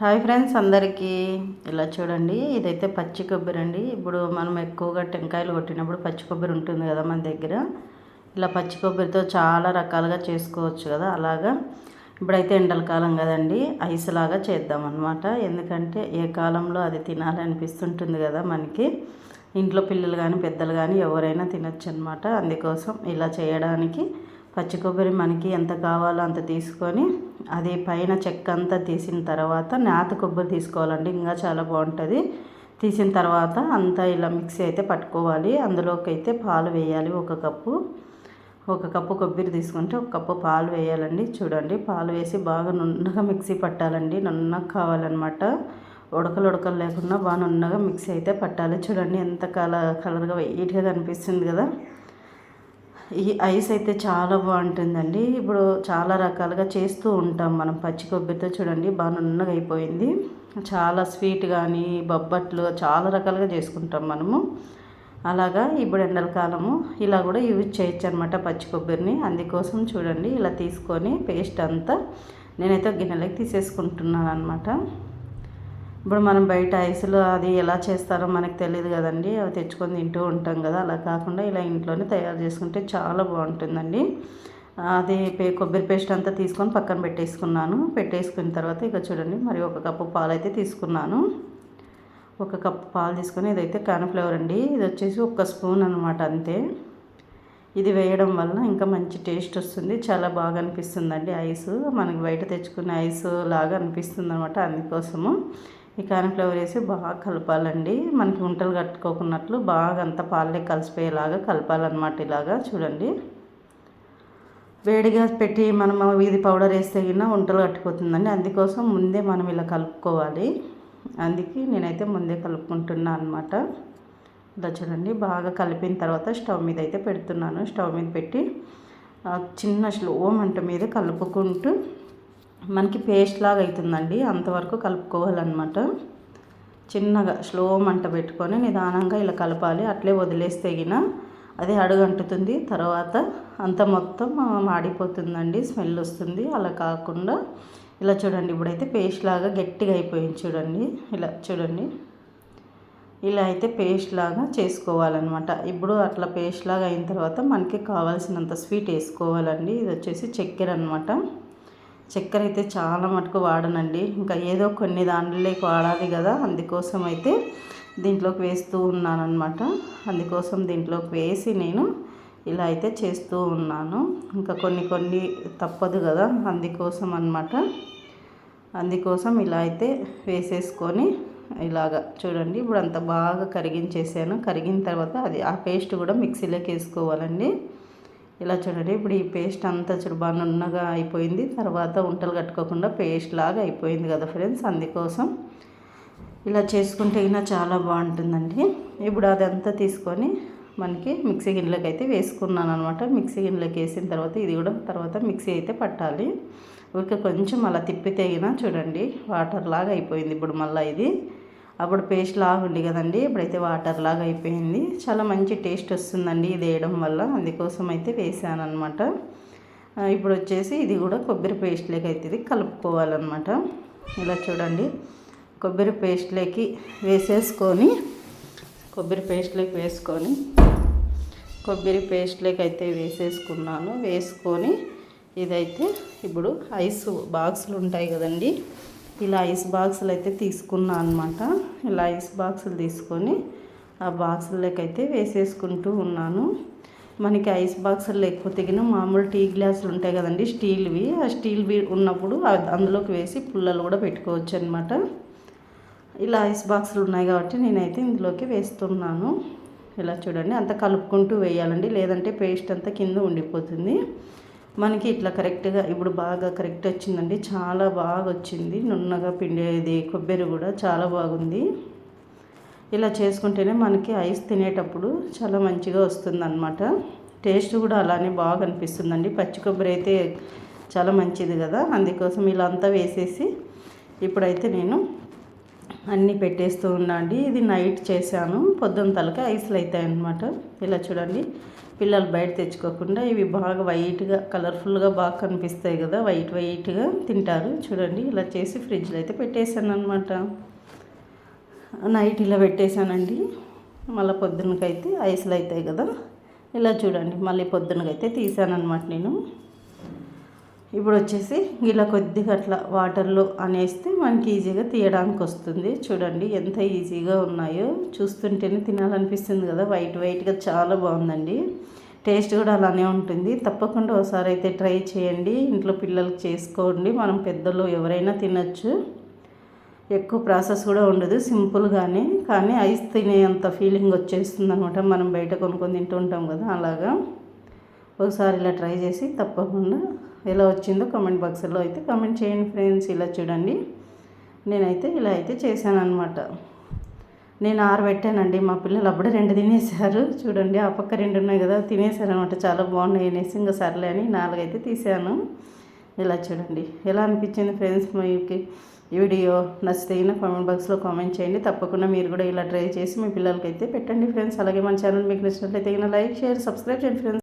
Hi friends అందరికీ. ఇలా చూడండి, ఇదైతే పచ్చి కొబ్బరి అండి. ఇప్పుడు మనం ఎక్కువగా టెంకాయలు కొట్టినప్పుడు పచ్చి కొబ్బరి ఉంటుంది కదా మన దగ్గర. ఇలా పచ్చి కొబ్బరితో చాలా రకాలుగా చేసుకోవచ్చు కదా. అలాగా ఇప్పుడైతే ఎండల కాలం కదండి, ఐస్ లాగా చేద్దామన్నమాట. ఎందుకంటే ఏ కాలంలో అది తినాలి అనిపిస్తుంటుంది కదా మనకి. ఇంట్లో పిల్లలు కానీ పెద్దలు కానీ ఎవరైనా తినొచ్చు అనమాట. అందుకోసం ఇలా చేయడానికి పచ్చి కొబ్బరి మనకి ఎంత కావాలో అంత తీసుకొని అది పైన చెక్క అంతా తీసిన తర్వాత నేత కొబ్బరి తీసుకోవాలండి, ఇంకా చాలా బాగుంటుంది. తీసిన తర్వాత అంతా ఇలా మిక్సీ అయితే పట్టుకోవాలి. అందులోకి అయితే పాలు వేయాలి. ఒక కప్పు కొబ్బరి తీసుకుంటే ఒక కప్పు పాలు వేయాలండి. చూడండి, పాలు వేసి బాగా నున్నగా మిక్సీ పట్టాలండి. నున్నగా కావాలన్నమాట. ఉడకలు లేకుండా బాగా నున్నగా మిక్సీ అయితే పట్టాలి. చూడండి ఎంత కలర్గా వెయిట్గా కనిపిస్తుంది కదా. ఈ ఐస్ అయితే చాలా బాగుంటుందండి. ఇప్పుడు చాలా రకాలుగా చేస్తూ ఉంటాం మనం పచ్చి కొబ్బరితో. చూడండి బాగా నున్నగా అయిపోయింది. చాలా స్వీట్ కానీ బొబ్బట్లు చాలా రకాలుగా చేసుకుంటాం మనము. అలాగా ఇప్పుడు ఎండల కాలము ఇలా కూడా యూజ్ చేయొచ్చు అనమాట పచ్చి కొబ్బరిని. అందుకోసం చూడండి ఇలా తీసుకొని పేస్ట్ అంతా నేనైతే గిన్నెలోకి తీసేసుకుంటున్నాను అనమాట. ఇప్పుడు మనం బయట ఐసులు అది ఎలా చేస్తారో మనకు తెలియదు కదండి, అవి తెచ్చుకొని తింటూ ఉంటాం కదా. అలా కాకుండా ఇలా ఇంట్లోనే తయారు చేసుకుంటే చాలా బాగుంటుందండి. అది కొబ్బరి పేస్ట్ అంతా తీసుకొని పక్కన పెట్టేసుకున్న తర్వాత ఇక చూడండి, మరి ఒక కప్పు పాలు అయితే తీసుకున్నాను. ఒక కప్పు పాలు తీసుకొని, ఇదైతే కార్న్‌ఫ్లవర్ అండి. ఇది వచ్చేసి 1 స్పూన్ అనమాట అంతే. ఇది వేయడం వల్ల ఇంకా మంచి టేస్ట్ వస్తుంది. చాలా బాగా అనిపిస్తుందండి ఐసు. మనకి బయట తెచ్చుకునే ఐస్ లాగా అనిపిస్తుంది అనమాట. అందుకోసము ఈ కార్న్‌ఫ్లవర్ వేసి బాగా కలపాలండి. మనకి ఉంటలు కట్టుకోకున్నట్లు బాగా అంతా పాలే కలిసిపోయేలాగా కలపాలన్నమాట. ఇలాగా చూడండి, వేడిగా పెట్టి మనం ఇది పౌడర్ వేస్తే గిన్న ఉంటలు కట్టుకుపోతుందండి. అందుకోసం ముందే మనం ఇలా కలుపుకోవాలి. అందుకే నేనైతే ముందే కలుపుకుంటున్నాను అనమాట. ఇలా చూడండి, బాగా కలిపిన తర్వాత స్టవ్ మీద అయితే పెడుతున్నాను. స్టవ్ మీద పెట్టి చిన్న స్లో మంట మీద కలుపుకుంటూ మనకి పేస్ట్ లాగా అవుతుందండి, అంతవరకు కలుపుకోవాలన్నమాట. చిన్నగా స్లో మంట పెట్టుకొని నిదానంగా ఇలా కలపాలి. అట్లే వదిలేస్తే గిన అది అడుగంటుతుంది. తర్వాత అంత మొత్తం మాడిపోతుందండి, స్మెల్ వస్తుంది. అలా కాకుండా ఇలా చూడండి, ఇప్పుడైతే పేస్ట్ లాగా గట్టిగా అయిపోయింది. చూడండి ఇలా చూడండి, ఇలా అయితే పేస్ట్ లాగా చేసుకోవాలన్నమాట. ఇప్పుడు అట్లా పేస్ట్ లాగా అయిన తర్వాత మనకి కావాల్సినంత స్వీట్ వేసుకోవాలండి. ఇది వచ్చేసి చక్కెర అనమాట. చక్కెర అయితే చాలా మటుకు వాడనండి, ఇంకా ఏదో కొన్ని దాంట్లోకి వాడాలి కదా. అందుకోసం అయితే దీంట్లోకి వేస్తూ ఉన్నాను అనమాట. అందుకోసం దీంట్లోకి వేసి నేను ఇలా అయితే చేస్తూ ఉన్నాను. ఇంకా కొన్ని తప్పదు కదా, అందుకోసం అనమాట. అందుకోసం ఇలా అయితే వేసేసుకొని ఇలాగా చూడండి, ఇప్పుడు అంత బాగా కరిగించేసాను. కరిగిన తర్వాత ఆ పేస్ట్ కూడా మిక్సీలోకి వేసుకోవాలండి. ఇలా చూడండి, ఇప్పుడు ఈ పేస్ట్ అంతా బాగా నున్నగా అయిపోయింది. తర్వాత ఉంటలు కట్టుకోకుండా పేస్ట్ లాగా అయిపోయింది కదా ఫ్రెండ్స్. అందుకోసం ఇలా చేసుకుంటే అయినా చాలా బాగుంటుందండి. ఇప్పుడు అదంతా తీసుకొని మనకి మిక్సీ గిన్నెలోకి అయితే వేసుకున్నాను అనమాట. మిక్సీ గిన్నెలోకి వేసిన తర్వాత ఇది కూడా తర్వాత మిక్సీ అయితే పట్టాలి. ఊరికే కొంచెం అలా తిప్పితే అయినా చూడండి వాటర్ లాగా అయిపోయింది. ఇప్పుడు మళ్ళీ ఇది అప్పుడు పేస్ట్ లాగా ఉంది కదండి, ఇప్పుడైతే వాటర్ లాగా అయిపోయింది. చాలా మంచి టేస్ట్ వస్తుందండి ఇది వేయడం వల్ల. అందుకోసం అయితే వేసాను అనమాట. ఇప్పుడు వచ్చేసి ఇది కూడా కొబ్బరి పేస్ట్లోకి అయితే ఇది కలుపుకోవాలన్నమాట. ఇలా చూడండి, కొబ్బరి పేస్ట్లోకి అయితే వేసేసుకున్నాను. వేసుకొని ఇదైతే ఇప్పుడు ఐస్ బాక్సులు ఉంటాయి కదండి, ఇలా ఐస్ బాక్సులు అయితే తీసుకున్నాను అనమాట. ఇలా ఐస్ బాక్సులు తీసుకొని ఆ బాక్సుల్లోకి అయితే వేసేసుకుంటూ ఉన్నాను. మనకి ఐస్ బాక్సులు లేకపోతే గిన మామూలు టీ గ్లాసులు ఉంటాయి కదండి, స్టీల్వి. ఆ స్టీల్వి ఉన్నప్పుడు అందులోకి వేసి పుల్లలు కూడా పెట్టుకోవచ్చు అనమాట. ఇలా ఐస్ బాక్సులు ఉన్నాయి కాబట్టి నేనైతే ఇందులోకి వేస్తున్నాను. ఇలా చూడండి, అంతా కలుపుకుంటూ వేయాలండి, లేదంటే పేస్ట్ అంతా కింద ఉండిపోతుంది. మనకి ఇట్లా కరెక్ట్గా ఇప్పుడు బాగా కరెక్ట్ వచ్చిందండి, చాలా బాగా వచ్చింది. నున్నగా పిండేది కొబ్బరి కూడా చాలా బాగుంది. ఇలా చేసుకుంటేనే మనకి ఐస్ తినేటప్పుడు చాలా మంచిగా వస్తుందన్నమాట. టేస్ట్ కూడా అలానే బాగా అనిపిస్తుందండి. పచ్చి కొబ్బరి అయితే చాలా మంచిది కదా. అందుకోసం ఇలా అంతా వేసేసి ఇప్పుడైతే నేను అన్నీ పెట్టేస్తూ ఉన్నా అండి. ఇది నైట్ చేశాను, పొద్దున్న తలకి ఐస్లు అవుతాయి అన్నమాట. ఇలా చూడండి, పిల్లలు బయట తెచ్చుకోకుండా ఇవి బాగా వైట్గా కలర్ఫుల్గా బాగా కనిపిస్తాయి కదా, వైట్గా తింటారు. చూడండి ఇలా చేసి ఫ్రిడ్జ్లో అయితే పెట్టేశాను అనమాట. నైట్ ఇలా పెట్టేశానండి. మళ్ళీ పొద్దున్నకైతే ఐస్లు అవుతాయి కదా, ఇలా చూడండి మళ్ళీ పొద్దున్నకైతే తీసాను అనమాట నేను. ఇప్పుడు వచ్చేసి ఇలా కొద్దిగా అట్లా వాటర్లో అనేస్తే మనకి ఈజీగా తీయడానికి వస్తుంది. చూడండి ఎంత ఈజీగా ఉన్నాయో, చూస్తుంటేనే తినాలనిపిస్తుంది కదా. వైట్గా చాలా బాగుందండి. టేస్ట్ కూడా అలానే ఉంటుంది. తప్పకుండా ఒకసారి అయితే ట్రై చేయండి, ఇంట్లో పిల్లలకి చేసుకోండి. మనం పెద్దలు ఎవరైనా తినచ్చు. ఎక్కువ ప్రాసెస్ కూడా ఉండదు, సింపుల్గానే. కానీ ఐస్ తినేంత ఫీలింగ్ వచ్చేస్తుంది అనమాట. మనం బయట కొనుక్కొని తింటూ ఉంటాం కదా, అలాగా. ఒకసారి ఇలా ట్రై చేసి తప్పకుండా ఎలా వచ్చిందో కామెంట్ బాక్స్లో అయితే కామెంట్ చేయండి ఫ్రెండ్స్. ఇలా చూడండి నేనైతే ఇలా అయితే చేశాను అనమాట. నేను 6 పెట్టానండి, మా పిల్లలు అప్పుడే 2 తినేసారు. చూడండి ఆ పక్క 2 ఉన్నాయి కదా, తినేసారు అనమాట. చాలా బాగున్నాయి అనేసి ఇంకా సర్లే అని 4 అయితే తీసాను. ఇలా చూడండి ఎలా అనిపించింది ఫ్రెండ్స్. మీకు ఈ వీడియో నచ్చితే కామెంట్ బాక్స్లో కామెంట్ చేయండి. తప్పకుండా మీరు కూడా ఇలా ట్రై చేసి మీ పిల్లలకైతే పెట్టండి ఫ్రెండ్స్. అలాగే మన ఛానల్ మీకు నచ్చినట్లయితే లైక్, షేర్, సబ్స్క్రైబ్ చేయండి ఫ్రెండ్స్.